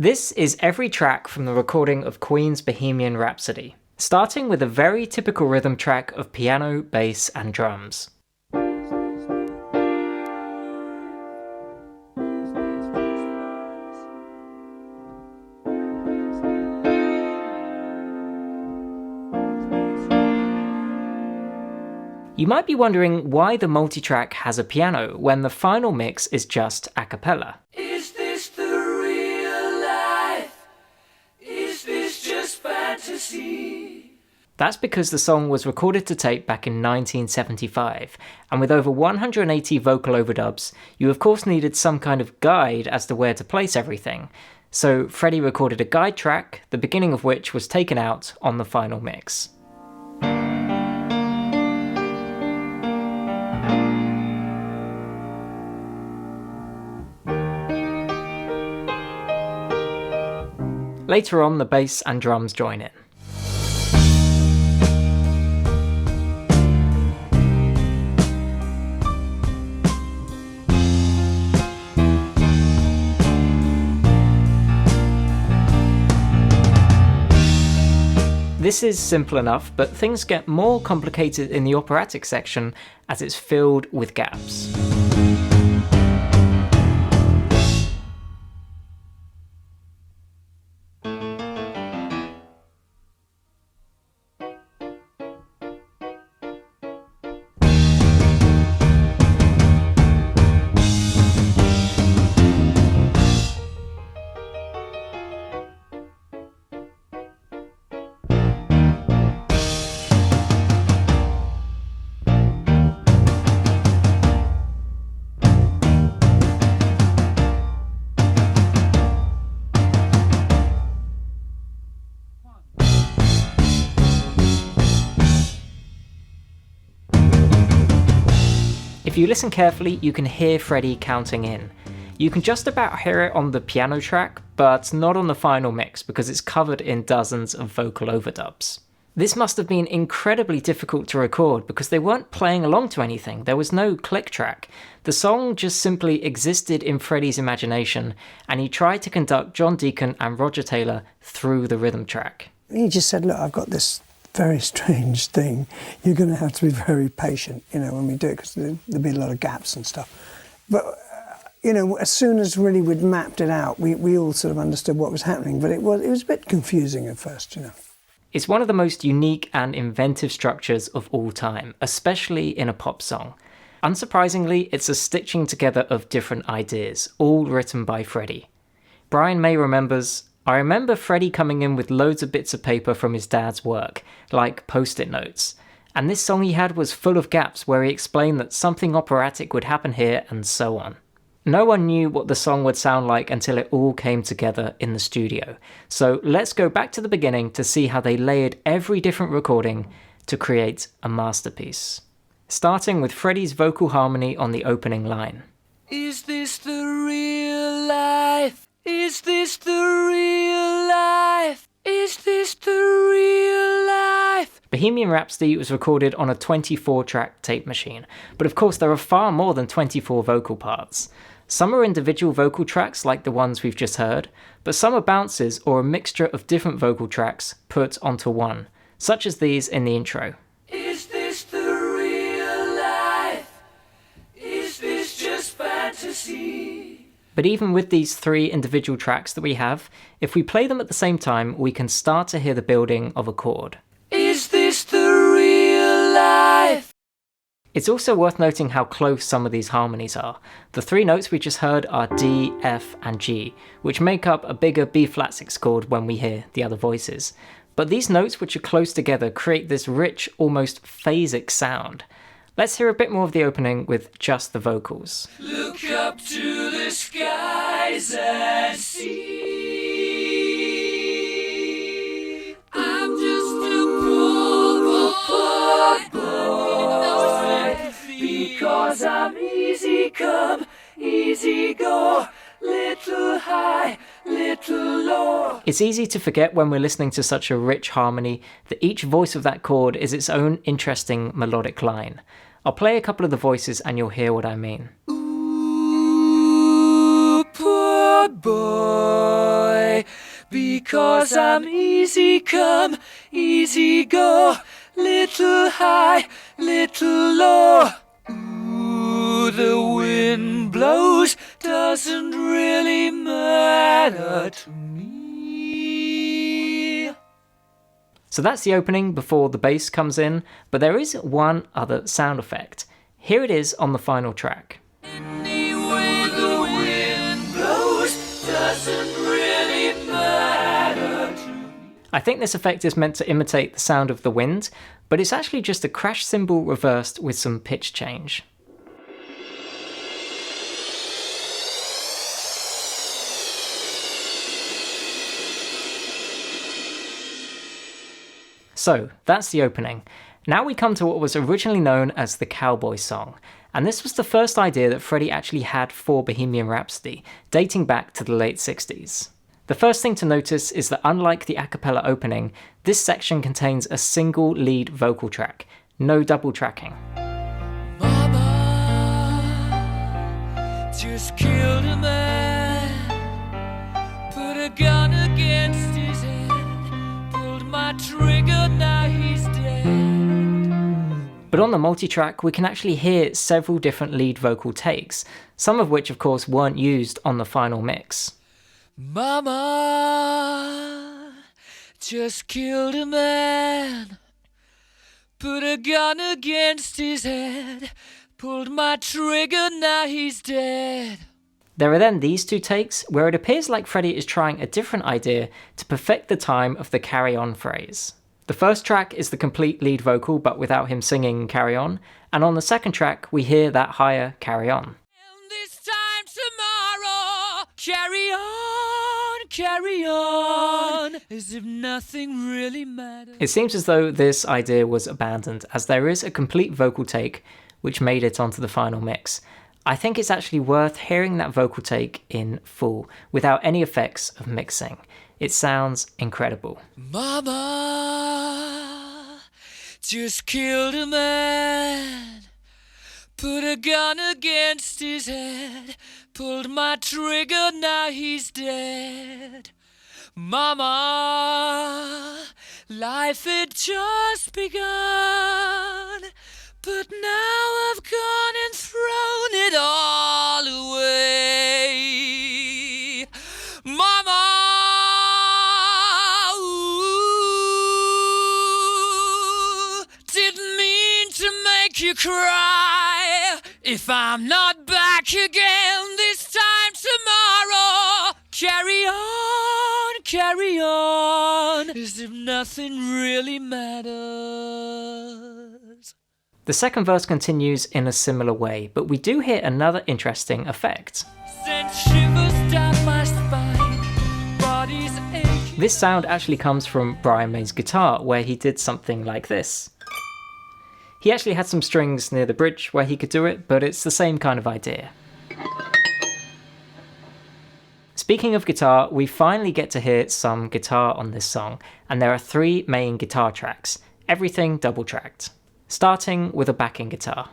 This is every track from the recording of Queen's Bohemian Rhapsody, starting with a very typical rhythm track of piano, bass, and drums. You might be wondering why the multitrack has a piano when the final mix is just a cappella. Is this the real life? Is this just fantasy? That's because the song was recorded to tape back in 1975, and with over 180 vocal overdubs, you of course needed some kind of guide as to where to place everything. So Freddie recorded a guide track, the beginning of which was taken out on the final mix. Later on, the bass and drums join in. This is simple enough, but things get more complicated in the operatic section as it's filled with gaps. If you listen carefully, you can hear Freddie counting in. You can just about hear it on the piano track, but not on the final mix because it's covered in dozens of vocal overdubs. This must have been incredibly difficult to record because they weren't playing along to anything, there was no click track. The song just simply existed in Freddie's imagination, and he tried to conduct John Deacon and Roger Taylor through the rhythm track. He just said, look, I've got this very strange thing. You're going to have to be very patient, when we do it, because there'll be a lot of gaps and stuff. But, as soon as really we'd mapped it out, we all sort of understood what was happening, but it was a bit confusing at first, It's one of the most unique and inventive structures of all time, especially in a pop song. Unsurprisingly, it's a stitching together of different ideas, all written by Freddie. Brian May remembers, I remember Freddie coming in with loads of bits of paper from his dad's work, like post-it notes, and this song he had was full of gaps where he explained that something operatic would happen here and so on. No one knew what the song would sound like until it all came together in the studio, so let's go back to the beginning to see how they layered every different recording to create a masterpiece. Starting with Freddie's vocal harmony on the opening line. Is this the real life? Is this the real life? Is this the real life? Bohemian Rhapsody was recorded on a 24-track tape machine, but of course there are far more than 24 vocal parts. Some are individual vocal tracks like the ones we've just heard, but some are bounces or a mixture of different vocal tracks put onto one, such as these in the intro. Is this the real life? Is this just fantasy? But even with these three individual tracks that we have, if we play them at the same time, we can start to hear the building of a chord. Is this the real life? It's also worth noting how close some of these harmonies are. The three notes we just heard are D, F, and G, which make up a bigger B-flat-6 chord when we hear the other voices. But these notes, which are close together, create this rich, almost phasic sound. Let's hear a bit more of the opening with just the vocals. Look up to the skies and see. I'm just a poor boy, because I'm easy come, easy go, little high, little low. It's easy to forget when we're listening to such a rich harmony that each voice of that chord is its own interesting melodic line. I'll play a couple of the voices and you'll hear what I mean. Ooh, poor boy, Because I'm easy come, easy go, little high, little low. Ooh, the wind blows, doesn't really matter to me. So that's the opening before the bass comes in, but there is one other sound effect. Here it is on the final track. Anyway, the wind blows, doesn't really matter to me. I think this effect is meant to imitate the sound of the wind, but it's actually just a crash cymbal reversed with some pitch change. So, that's the opening. Now we come to what was originally known as the cowboy song, and this was the first idea that Freddie actually had for Bohemian Rhapsody, dating back to the late 60s. The first thing to notice is that unlike the a cappella opening, this section contains a single lead vocal track, no double tracking. Mama just killed a man, put a gun against his head, pulled my trigger, now he's dead. But on the multi-track, we can actually hear several different lead vocal takes, some of which of course weren't used on the final mix. Mama just killed a man, put a gun against his head, pulled my trigger, now he's dead. There are then these two takes where it appears like Freddie is trying a different idea to perfect the time of the carry on phrase. The first track is the complete lead vocal but without him singing carry on, and on the second track we hear that higher carry on. And this time tomorrow, carry on, as if nothing really matters. It seems as though this idea was abandoned, as there is a complete vocal take which made it onto the final mix. I think it's actually worth hearing that vocal take in full, without any effects of mixing. It sounds incredible. Mama just killed a man, put a gun against his head, pulled my trigger, now he's dead. Mama, life had just begun, but now I've gone and thrown it all away. Mama, ooh, didn't mean to make you cry. If I'm not back again this time tomorrow, carry on, as if nothing really matters. The second verse continues in a similar way, but we do hear another interesting effect. Sent shivers down my spine, body's aching. This sound actually comes from Brian May's guitar, where he did something like this. He actually had some strings near the bridge where he could do it, but it's the same kind of idea. Speaking of guitar, we finally get to hear some guitar on this song, and there are 3 main guitar tracks, everything double tracked. Starting with a backing guitar.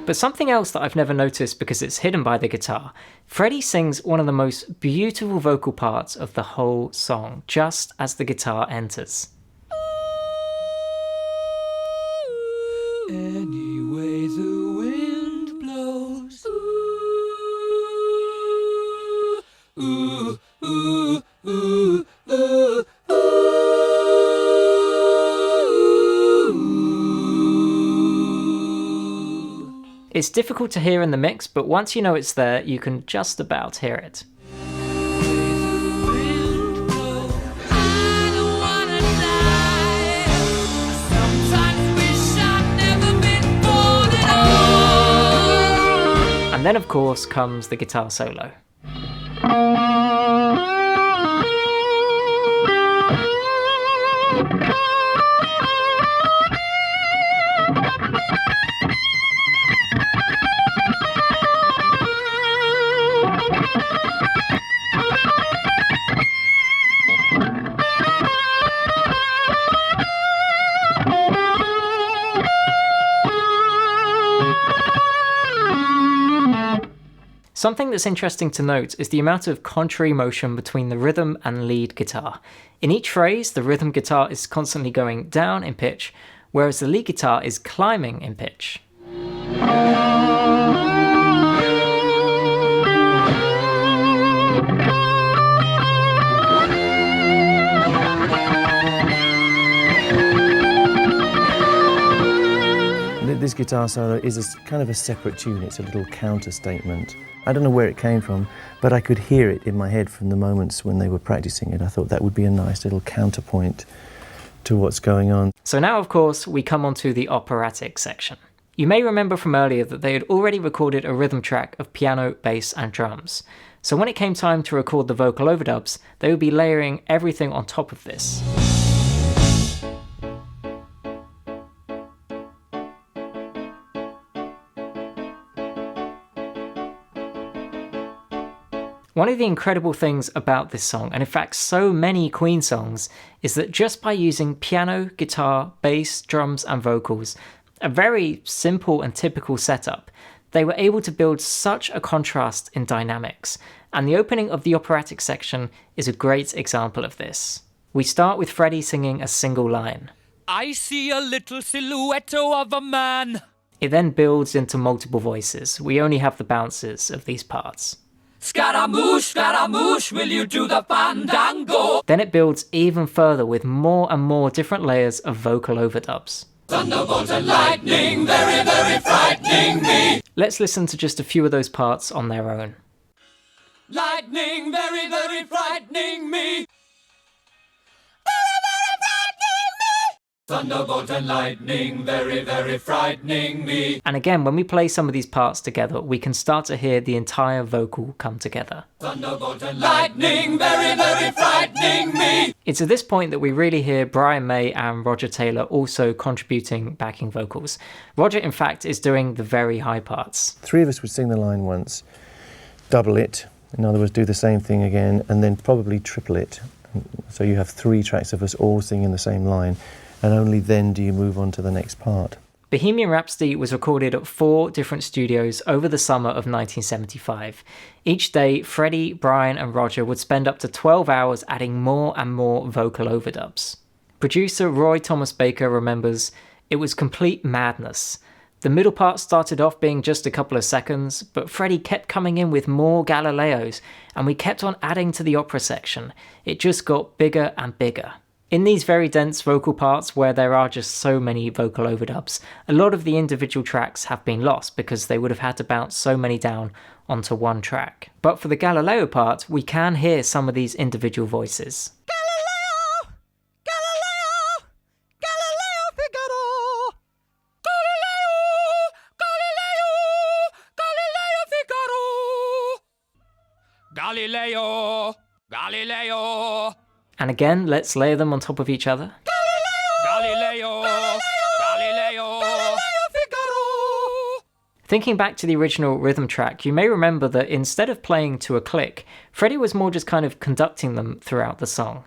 But something else that I've never noticed because it's hidden by the guitar, Freddie sings one of the most beautiful vocal parts of the whole song, just as the guitar enters. Anyway, the wind blows. Ooh, ooh, ooh, ooh, ooh. It's difficult to hear in the mix, but once you know it's there, you can just about hear it. And then of course comes the guitar solo. Something that's interesting to note is the amount of contrary motion between the rhythm and lead guitar. In each phrase, the rhythm guitar is constantly going down in pitch, whereas the lead guitar is climbing in pitch. This guitar solo is kind of a separate tune. It's a little counter statement. I don't know where it came from, but I could hear it in my head from the moments when they were practicing it. I thought that would be a nice little counterpoint to what's going on. So now, of course, we come on to the operatic section. You may remember from earlier that they had already recorded a rhythm track of piano, bass and drums. So when it came time to record the vocal overdubs, they would be layering everything on top of this. One of the incredible things about this song, and in fact so many Queen songs, is that just by using piano, guitar, bass, drums and vocals, a very simple and typical setup, they were able to build such a contrast in dynamics, and the opening of the operatic section is a great example of this. We start with Freddie singing a single line. I see a little silhouette of a man. It then builds into multiple voices. We only have the bounces of these parts. Scaramouche, will you do the fandango? Then it builds even further with more and more different layers of vocal overdubs. Thunderbolt and lightning, very, very frightening me. Let's listen to just a few of those parts on their own. Lightning, very, very frightening me. Thunderbolt and lightning, very, very frightening me. And again, when we play some of these parts together, we can start to hear the entire vocal come together. Thunderbolt and lightning, very, very frightening me. It's at this point that we really hear Brian May and Roger Taylor also contributing backing vocals. Roger, in fact, is doing the very high parts. Three of us would sing the line once, double it, in other words, do the same thing again, and then probably triple it. So you have 3 tracks of us all singing the same line, and only then do you move on to the next part. Bohemian Rhapsody was recorded at 4 different studios over the summer of 1975. Each day, Freddie, Brian and Roger would spend up to 12 hours adding more and more vocal overdubs. Producer Roy Thomas Baker remembers, "It was complete madness. The middle part started off being just a couple of seconds, but Freddie kept coming in with more Galileos, and we kept on adding to the opera section. It just got bigger and bigger." In these very dense vocal parts where there are just so many vocal overdubs, a lot of the individual tracks have been lost because they would have had to bounce so many down onto one track. But for the Galileo part, we can hear some of these individual voices. Galileo! Galileo! Galileo Figaro! Galileo! Galileo! Galileo Figaro! Galileo! Galileo! And again, let's layer them on top of each other. Galileo! Galileo! Galileo Figaro! Thinking back to the original rhythm track, you may remember that instead of playing to a click, Freddie was more just kind of conducting them throughout the song.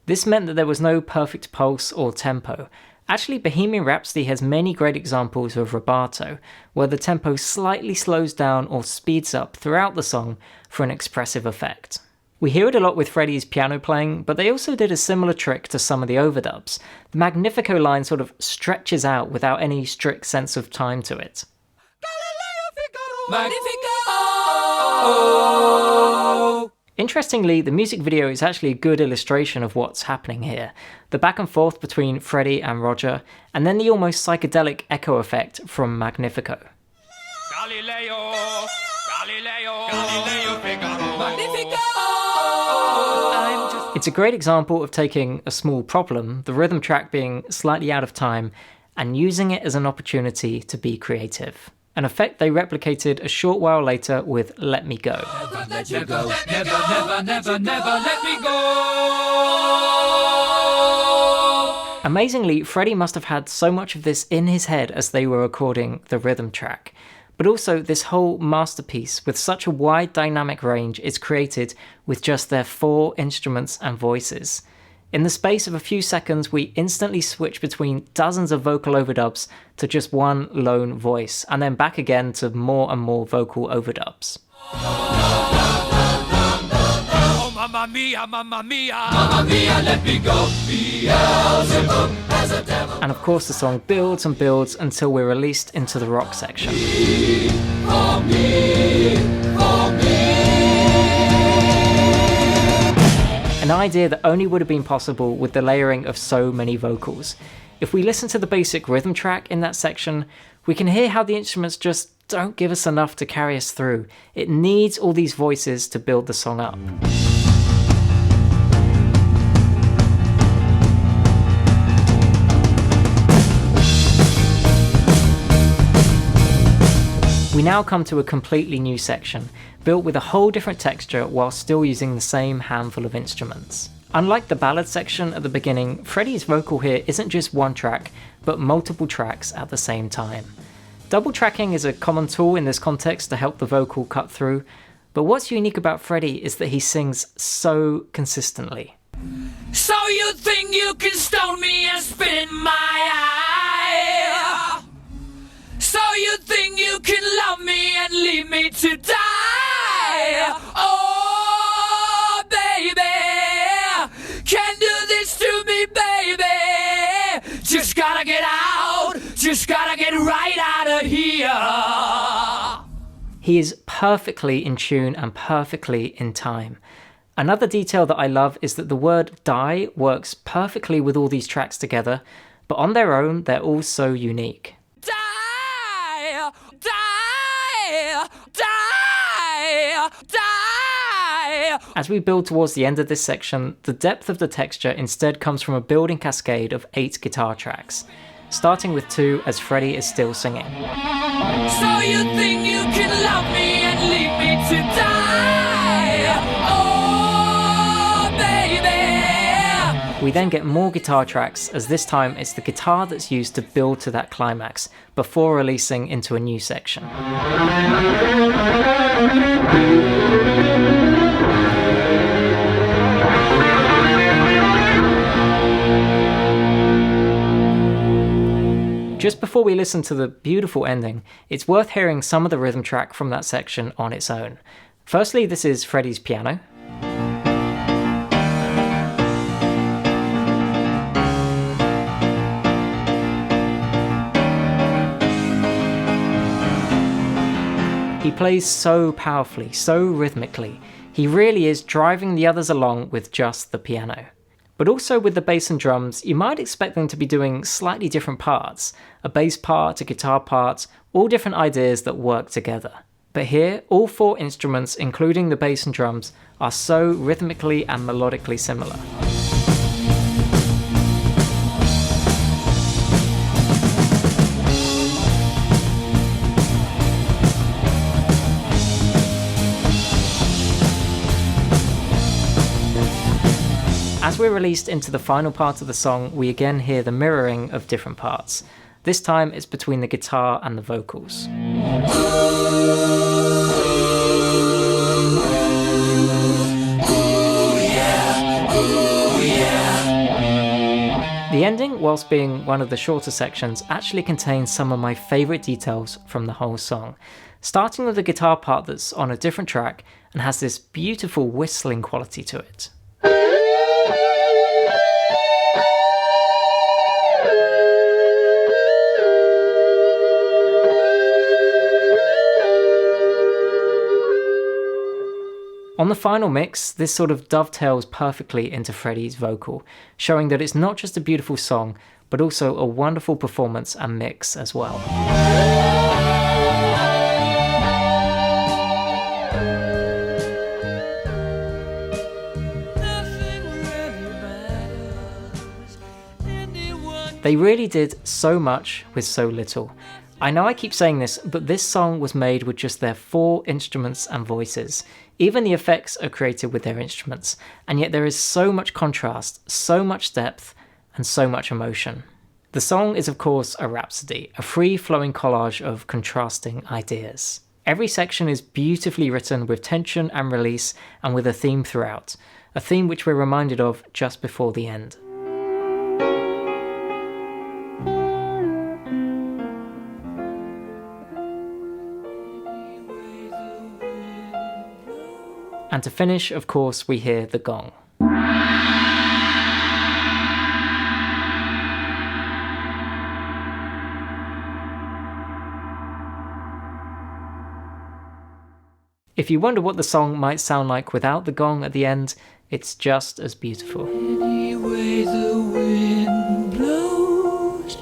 This meant that there was no perfect pulse or tempo. Actually, Bohemian Rhapsody has many great examples of rubato, where the tempo slightly slows down or speeds up throughout the song for an expressive effect. We hear it a lot with Freddie's piano playing, but they also did a similar trick to some of the overdubs. The Magnifico line sort of stretches out without any strict sense of time to it. Magnifico! Interestingly, the music video is actually a good illustration of what's happening here. The back and forth between Freddie and Roger, and then the almost psychedelic echo effect from Magnifico. Galileo! Galileo! Galileo Figaro! Magnifico! It's a great example of taking a small problem, the rhythm track being slightly out of time, and using it as an opportunity to be creative. An effect they replicated a short while later with Let Me Go. Never let you go. Never, never, never, never let me go. Amazingly, Freddie must have had so much of this in his head as they were recording the rhythm track. But also, this whole masterpiece with such a wide dynamic range is created with just their 4 instruments and voices. In the space of a few seconds, we instantly switch between dozens of vocal overdubs to just one lone voice, and then back again to more and more vocal overdubs. Oh, mamma mia, mamma mia, mamma mia, let me go. Beelzebub has a devil. And of course, the song builds and builds until we're released into the rock section. For me, for me. An idea that only would have been possible with the layering of so many vocals. If we listen to the basic rhythm track in that section, we can hear how the instruments just don't give us enough to carry us through. It needs all these voices to build the song up. We now come to a completely new section, built with a whole different texture while still using the same handful of instruments. Unlike the ballad section at the beginning, Freddie's vocal here isn't just one track, but multiple tracks at the same time. Double tracking is a common tool in this context to help the vocal cut through, but what's unique about Freddie is that he sings so consistently. So you think you can stone me and spit in my eye? So you think you can love me and leave me to die? Oh, baby, can't do this to me, baby. Just gotta get out, just gotta get right out of here. He is perfectly in tune and perfectly in time. Another detail that I love is that the word die works perfectly with all these tracks together, but on their own, they're all so unique. Die, die, die, die. As we build towards the end of this section, the depth of the texture instead comes from a building cascade of 8 guitar tracks, starting with 2 as Freddie is still singing. So you think you can love me and leave me to die? Oh, baby. We then get more guitar tracks, as this time it's the guitar that's used to build to that climax, before releasing into a new section. Just before we listen to the beautiful ending, it's worth hearing some of the rhythm track from that section on its own. Firstly, this is Freddie's piano. He plays so powerfully, so rhythmically. He really is driving the others along with just the piano. But also with the bass and drums, you might expect them to be doing slightly different parts. A bass part, a guitar part, all different ideas that work together. But here, all 4 instruments, including the bass and drums, are so rhythmically and melodically similar. As we're released into the final part of the song, we again hear the mirroring of different parts. This time it's between the guitar and the vocals. The ending, whilst being one of the shorter sections, actually contains some of my favourite details from the whole song. Starting with the guitar part that's on a different track and has this beautiful whistling quality to it. On the final mix, this sort of dovetails perfectly into Freddie's vocal, showing that it's not just a beautiful song, but also a wonderful performance and mix as well. They really did so much with so little. I know I keep saying this, but this song was made with just their 4 instruments and voices. Even the effects are created with their instruments, and yet there is so much contrast, so much depth, and so much emotion. The song is of course a rhapsody, a free-flowing collage of contrasting ideas. Every section is beautifully written with tension and release and with a theme throughout, a theme which we're reminded of just before the end. And to finish, of course, we hear the gong. If you wonder what the song might sound like without the gong at the end, it's just as beautiful. Any way the wind blows.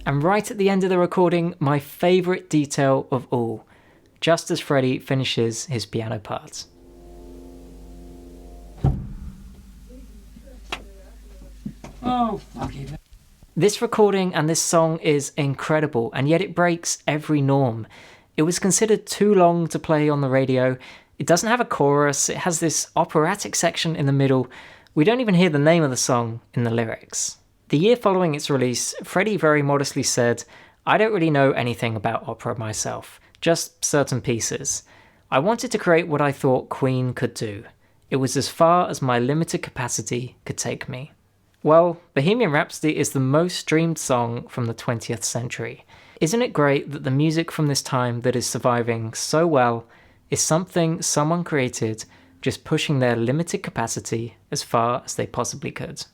And right at the end of the recording, my favourite detail of all, just as Freddie finishes his piano part. Oh, fuck it. This recording and this song is incredible, and yet it breaks every norm. It was considered too long to play on the radio. It doesn't have a chorus, it has this operatic section in the middle. We don't even hear the name of the song in the lyrics. The year following its release, Freddie very modestly said, "I don't really know anything about opera myself, just certain pieces. I wanted to create what I thought Queen could do. It was as far as my limited capacity could take me." Well, Bohemian Rhapsody is the most streamed song from the 20th century. Isn't it great that the music from this time that is surviving so well is something someone created just pushing their limited capacity as far as they possibly could?